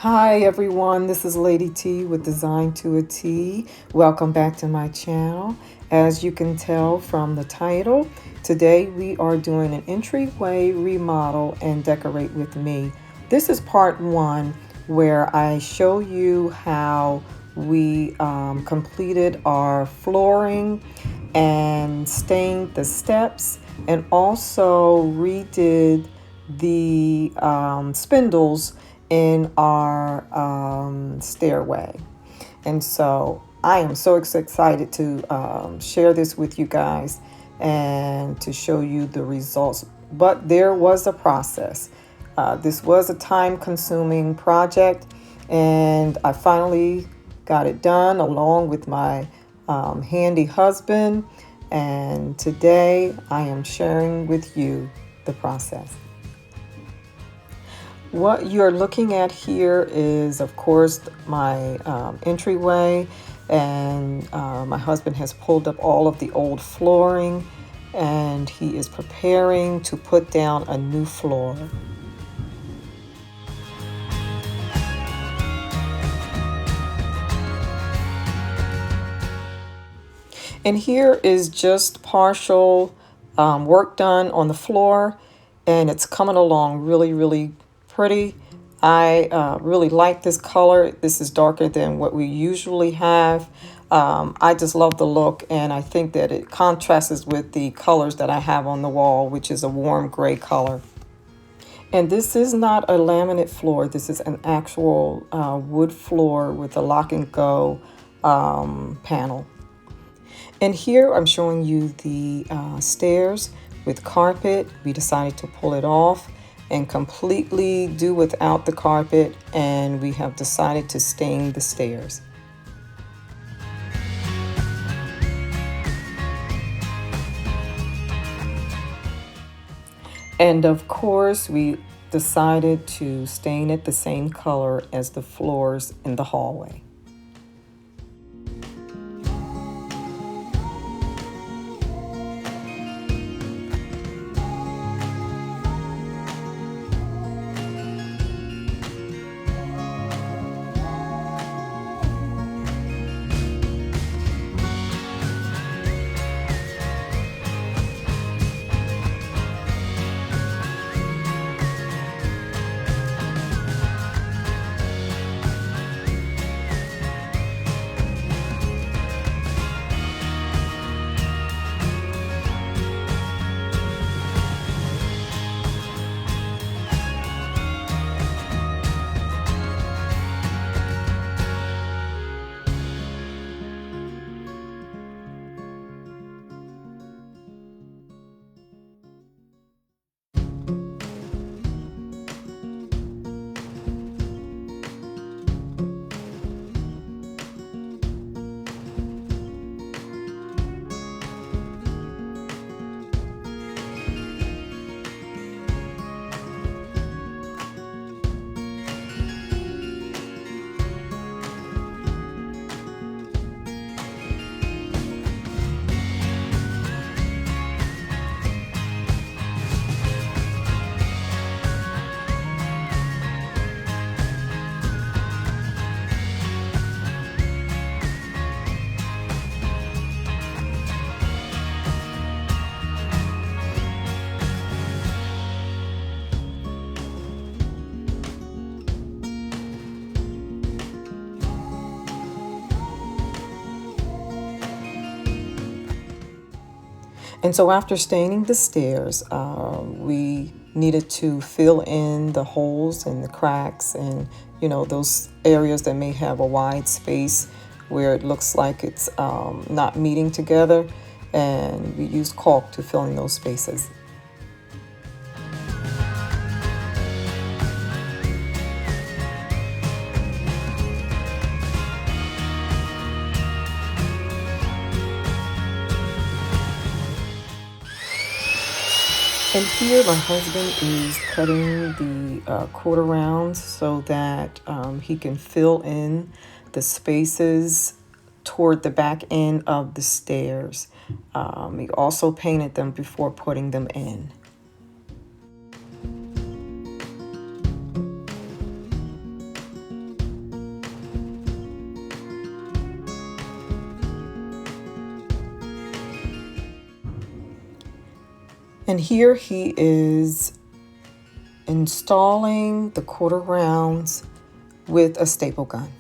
Hi everyone, this is Lady T with Design to a T. Welcome back to my channel. As you can tell from the title, today we are doing an entryway remodel and decorate with me. This is part one where I show you how we completed our flooring and stained the steps and also redid the spindles in our stairway. And so I am so excited to share this with you guys and to show you the results. But there was a process. This was a time-consuming project, and I finally got it done along with my handy husband. And today I am sharing with you the process. What you're looking at here is, of course, my entryway, and my husband has pulled up all of the old flooring, and he is preparing to put down a new floor. And here is just partial work done on the floor, and it's coming along really pretty. I really like this color. This is darker than what we usually have. I just love the look, and I think that it contrasts with the colors that I have on the wall, which is a warm gray color. And this is not a laminate floor. This is an actual wood floor with a lock and go panel. And here I'm showing you the stairs with carpet. We decided to pull it off and completely do without the carpet, and we have decided to stain the stairs. And of course, we decided to stain it the same color as the floors in the hallway. And so after staining the stairs, we needed to fill in the holes and the cracks and, those areas that may have a wide space where it looks like it's not meeting together. And we used caulk to fill in those spaces. And here my husband is cutting the quarter rounds so that he can fill in the spaces toward the back end of the stairs. He also painted them before putting them in. And here he is installing the quarter rounds with a staple gun.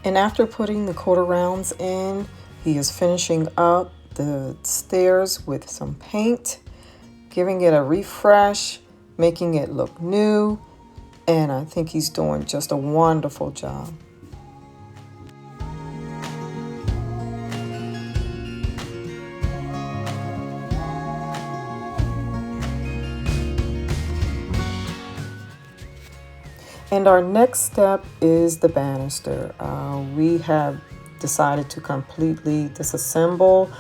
And after putting the quarter rounds in, he is finishing up the stairs with some paint, giving it a refresh, making it look new, and I think he's doing just a wonderful job. And our next step is the banister. We have decided to completely disassemble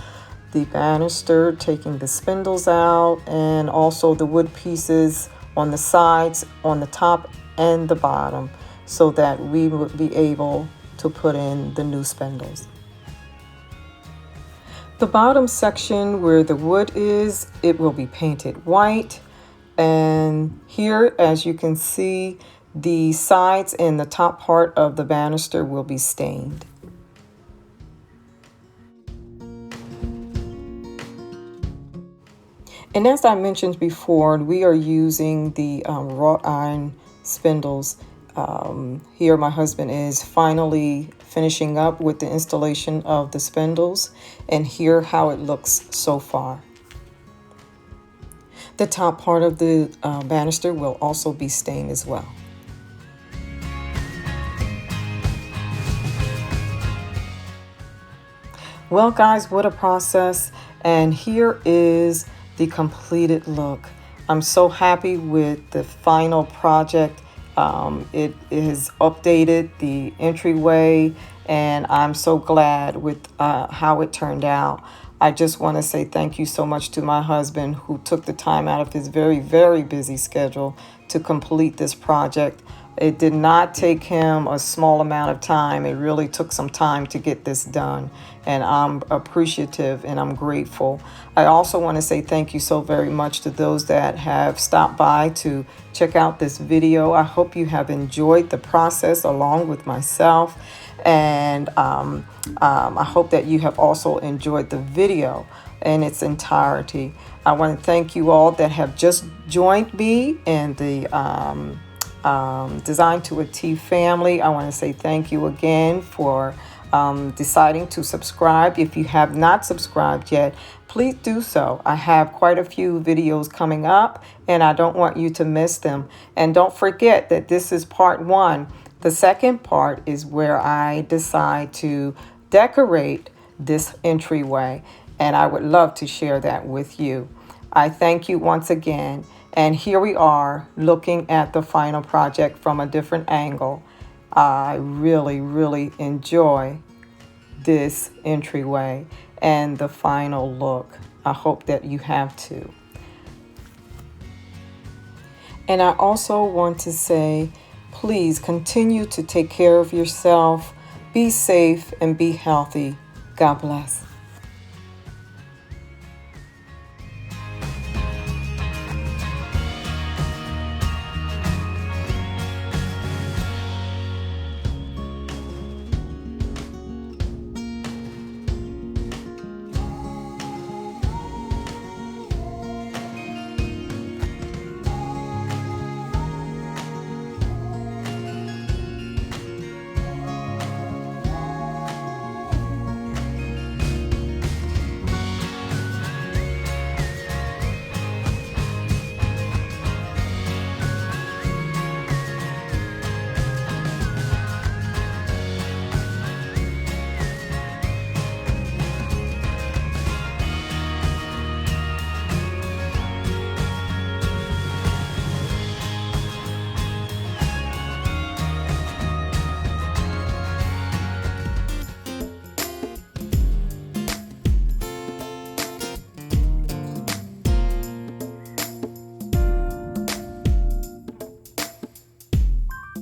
the banister, taking the spindles out and also the wood pieces on the sides, on the top and the bottom, so that we would be able to put in the new spindles. The bottom section where the wood is, it will be painted white. And here, as you can see, the sides and the top part of the banister will be stained. And as I mentioned before, we are using the wrought iron spindles. Here my husband is finally finishing up with the installation of the spindles, and here how it looks so far. The top part of the banister will also be stained as well. Well, guys, what a process. And here is the completed look. I'm so happy with the final project. It has updated the entryway, and I'm so glad with how it turned out. I just want to say thank you so much to my husband, who took the time out of his very, very busy schedule to complete this project. It did not take him a small amount of time. It really took some time to get this done, and I'm appreciative and I'm grateful. I also want to say thank you so very much to those that have stopped by to check out this video. I hope you have enjoyed the process along with myself, and I hope that you have also enjoyed the video in its entirety. I want to thank you all that have just joined me in the Design to a T family. I want to say thank you again for deciding to subscribe. If you have not subscribed yet, please do so. I have quite a few videos coming up, and I don't want you to miss them. And don't forget that this is part one. The second part is where I decide to decorate this entryway, and I would love to share that with you. I thank you once again. And here we are looking at the final project from a different angle. I really, really enjoy this entryway and the final look. I hope that you have too. And I also want to say, please continue to take care of yourself. Be safe and be healthy. God bless.